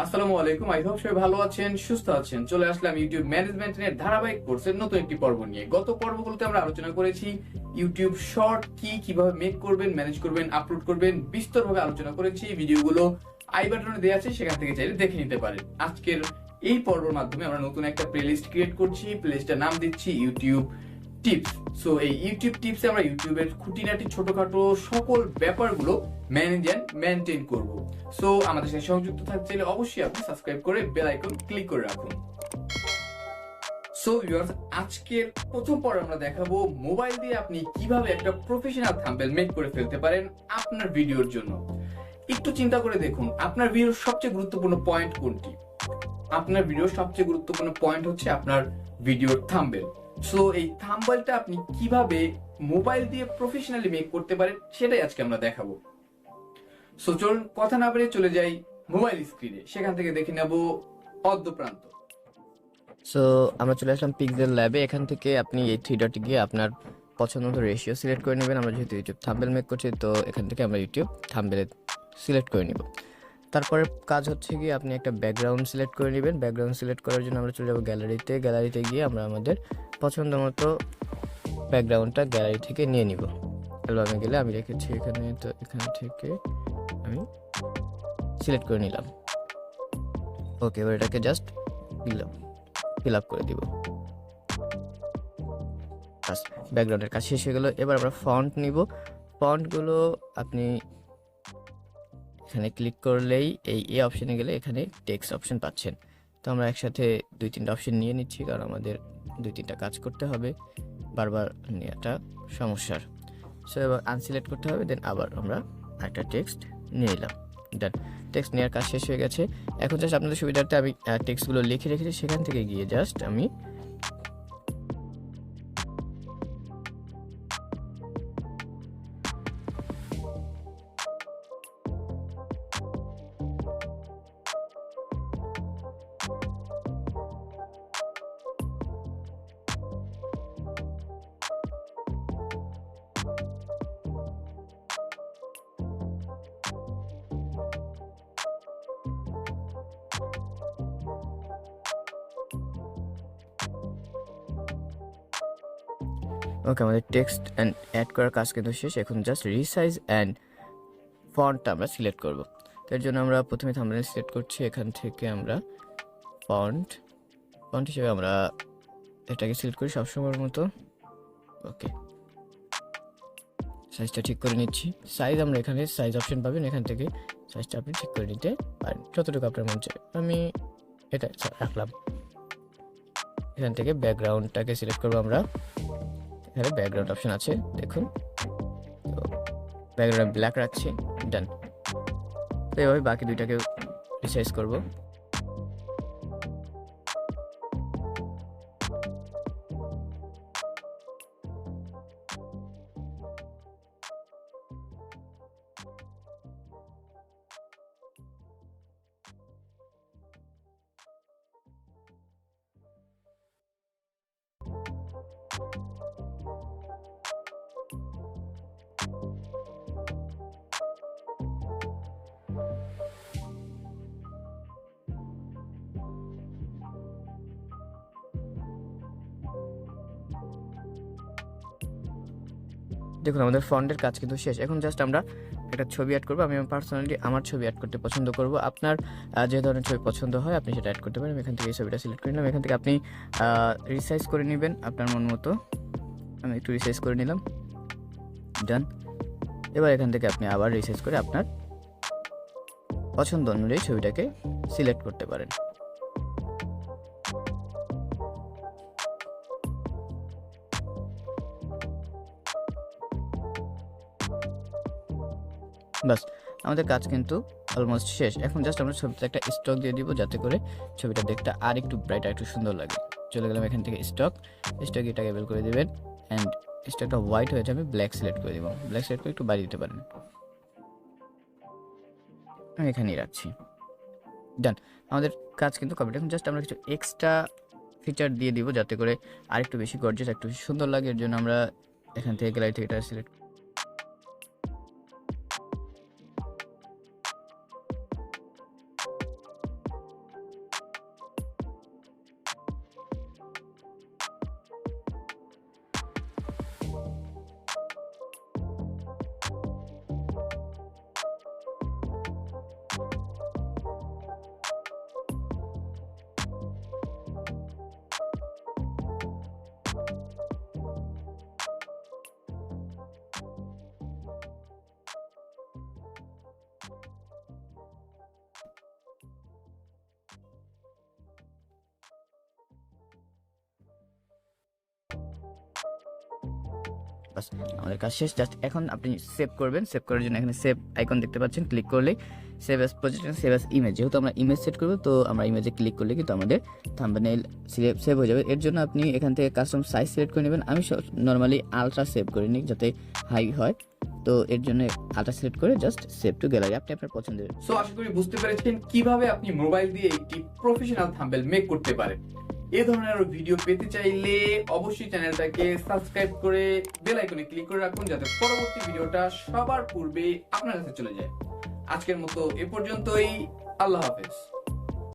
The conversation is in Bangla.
আসসালামু আলাইকুম। আই হোপ সবাই ভালো আছেন, সুস্থ আছেন। চলে আসলাম ইউটিউব ম্যানেজমেন্টের ধারাবাহিক কোর্সের নতুন একটি পর্ব নিয়ে। গত পর্বগুলোতে আমরা আলোচনা করেছি ইউটিউব শর্ট কিভাবে মেক করবেন, ম্যানেজ করবেন, আপলোড করবেন, বিস্তরভাবে আলোচনা করেছি। ভিডিওগুলো আই বাটনে দেওয়া আছে, সেখান থেকে চাইলে দেখে নিতে পারেন। আজকের এই পর্বের মাধ্যমে আমরা নতুন একটা প্লেলিস্ট ক্রিয়েট করছি। প্লেলিস্টটার নাম দিচ্ছি ইউটিউব টিপস। সো এই ইউটিউব টিপসে আমরা ইউটিউবের খুঁটিনাটি ছোটখাটো সকল ব্যাপারগুলো ম্যানেজ এন্ড মেনটেন করব। সো আমাদের সাথে সংযুক্ত থাকতে চাইলে অবশ্যই আপনি সাবস্ক্রাইব করে বেল আইকন ক্লিক করে রাখুন। সো ভিউয়ার্স, আজকের প্রথম পর্বে আমরা দেখাবো মোবাইল দিয়ে আপনি কিভাবে একটা প্রফেশনাল থাম্বনেল মেক করে ফেলতে পারেন আপনার ভিডিওর জন্য। একটু চিন্তা করে দেখুন, আপনার ভিডিওর সবচেয়ে গুরুত্বপূর্ণ পয়েন্ট কোনটি? আপনার ভিডিওর সবচেয়ে গুরুত্বপূর্ণ পয়েন্ট হচ্ছে আপনার ভিডিওর থাম্বনেল। সো এই থাম্বনেলটা আপনি কিভাবে মোবাইল দিয়ে প্রফেশনালি মেক করতে পারেন সেটাই আজকে আমরা দেখাবো। সো চলুন কথা না বেরিয়ে চলে যাই মোবাইল স্ক্রিনে, সেখান থেকে দেখে নেব অদ্যপ্রান্ত। সো আমরা চলে আসলাম পিক্সেল ল্যাবে। এখান থেকে আপনি এই থ্রি ডটে গিয়ে আপনার পছন্দ মতো রেশিও সিলেক্ট করে নেবেন। আমরা যেহেতু ইউটিউব থাম্বনেল মেক করছি, তো এখান থেকে আমরা ইউটিউব থাম্বনেল সিলেক্ট করে নিব। তারপরে কাজ হচ্ছে গিয়ে আপনি একটা ব্যাকগ্রাউন্ড সিলেক্ট করে নেবেন। ব্যাকগ্রাউন্ড সিলেক্ট করার জন্য আমরা চলে যাবো গ্যালারিতে গিয়ে আমরা আমাদের পছন্দ মতো ব্যাকগ্রাউন্ডটা গ্যালারি থেকে নিয়ে নিব। অ্যালবামে গেলে আমি রেখেছি এখানে, তো এখান থেকে আমি সিলেক্ট করে নিলাম। ওকে, এবার এটাকে জাস্ট ফিল আপ করে দিব। ব্যাকগ্রাউন্ডের কাজ শেষ হয়ে গেল। এবার আমরা ফন্ট নিব। ফন্টগুলো আপনি এখানে ক্লিক করলেই এই অপশনে গেলে এখানে টেক্সট অপশন পাচ্ছেন। তো আমরা একসাথে 2-3টা অপশন নিয়ে নিচ্ছি, কারণ আমাদের 2-3টা কাজ করতে হবে, বারবার নেওয়াটা সমস্যার। সো এবার আনসিলেক্ট করতে হবে, দেন আবার আমরা একটা টেক্সট নিয়ে নিলাম। দেন টেক্সট নেওয়ার কাজ শেষ হয়ে গেছে। এখন জাস্ট আপনাদের সুবিধার্থে আমি টেক্সটগুলো লিখে রেখেছি, সেখান থেকে গিয়ে জাস্ট আমি ওকে, আমাদের টেক্সট অ্যান্ড অ্যাড করার কাজ কিন্তু শেষ। এখন জাস্ট রিসাইজ অ্যান্ড ফন্টটা আমরা সিলেক্ট করব। তো এর জন্য আমরা প্রথমে থাম্বনেল সিলেক্ট করছি। এখান থেকে আমরা ফন্ট হিসেবে আমরা এটাকে সিলেক্ট করি সবসময়ের মতো। ওকে, সাইজটা ঠিক করে নিচ্ছি। সাইজ আমরা এখানে সাইজ অপশন পাবেন, এখান থেকে সাইজটা আপনি ঠিক করে নিতে পারেন যতটুকু আপনার মন চায়। আমি এটা রাখলাম। এখান থেকে ব্যাকগ্রাউন্ডটাকে সিলেক্ট করবো আমরা। এখানে ব্যাকগ্রাউন্ড অপশন আছে, দেখুন। তো ব্যাকগ্রাউন্ড ব্ল্যাক রাখছি। ডান। তো এভাবে বাকি দুইটাকে রিসাইজ করবো। দেখুন, আমাদের ফন্টের কাজ কিন্তু শেষ। এখন জাস্ট আমরা একটা ছবি অ্যাড করবো। আমি পার্সোনালি আমার ছবি অ্যাড করতে পছন্দ করব। আপনার যে ধরনের ছবি পছন্দ হয় আপনি সেটা অ্যাড করতে পারেন। এখান থেকে এই ছবিটা সিলেক্ট করে নিলাম। এখান থেকে আপনি রিসাইজ করে নেবেন আপনার মন মতো। আমি একটু রিসাইজ করে নিলাম। ডান। এবার এখান থেকে আপনি আবার রিসাইজ করে আপনার পছন্দ অনুযায়ী ছবিটাকে সিলেক্ট করতে পারেন। বাস, আমাদের কাজ কিন্তু অলমোস্ট শেষ। এখন জাস্ট আমরা ছবিতে একটা স্টক দিয়ে দিব, যাতে করে ছবিটা দেখতে আর একটু ব্রাইট, আর একটু সুন্দর লাগে। চলে গেলাম এখান থেকে স্টক এটাকে বের করে দেবেন। অ্যান্ড স্টকটা হোয়াইট হয়ে যাবে, ব্ল্যাক সিলেক্ট করে দিব। ব্ল্যাক সিলেক্ট করে একটু বাড়িয়ে দিতে পারেন। আমি এখানেই রাখছি। ডান, আমাদের কাজ কিন্তু কমপ্লিট। এখন জাস্ট আমরা কিছু এক্সট্রা ফিচার দিয়ে দিব, যাতে করে আর একটু বেশি গর্জিয়াস, একটু বেশি সুন্দর লাগে। এর জন্য আমরা এখান থেকে গ্যালারি থেকে এটা সিলেক্ট বাস আমাদের কাজ শেষ। জাস্ট এখন আপনি সেভ করবেন। সেভ করার জন্য এখানে সেভ আইকন দেখতে পাচ্ছেন, ক্লিক করলেই save as project, save as image. যেহেতু আমরা ইমেজ সেট করবো, তো আমরা ইমেজে ক্লিক করলে কিন্তু আমাদের থাম্বনেইল সেভ হয়ে যাবে। এর জন্য আপনি এখান থেকে কাস্টম সাইজ সিলেক্ট করে নেবেন। আমি নর্মালি আলট্রা সেভ করে নিই যাতে হাই হয়, তো এর জন্য আলট্রা সিলেক্ট করে জাস্ট সেভ টু গ্যালারি, আপনি আপনার পছন্দের। সো আশা করি বুঝতে পেরেছেন কিভাবে আপনি মোবাইল দিয়ে একটি প্রফেশনাল থাম্বনেল মেক করতে পারেন। এই ধরনের আরো ভিডিও পেতে চাইলে অবশ্যই চ্যানেলটাকে সাবস্ক্রাইব করে বেল আইকনে ক্লিক করে রাখুন, যাতে পরবর্তী ভিডিওটা সবার পূর্বে আপনার কাছে চলে যায়। আজকের মতো এ পর্যন্তই। আল্লাহ হাফেজ।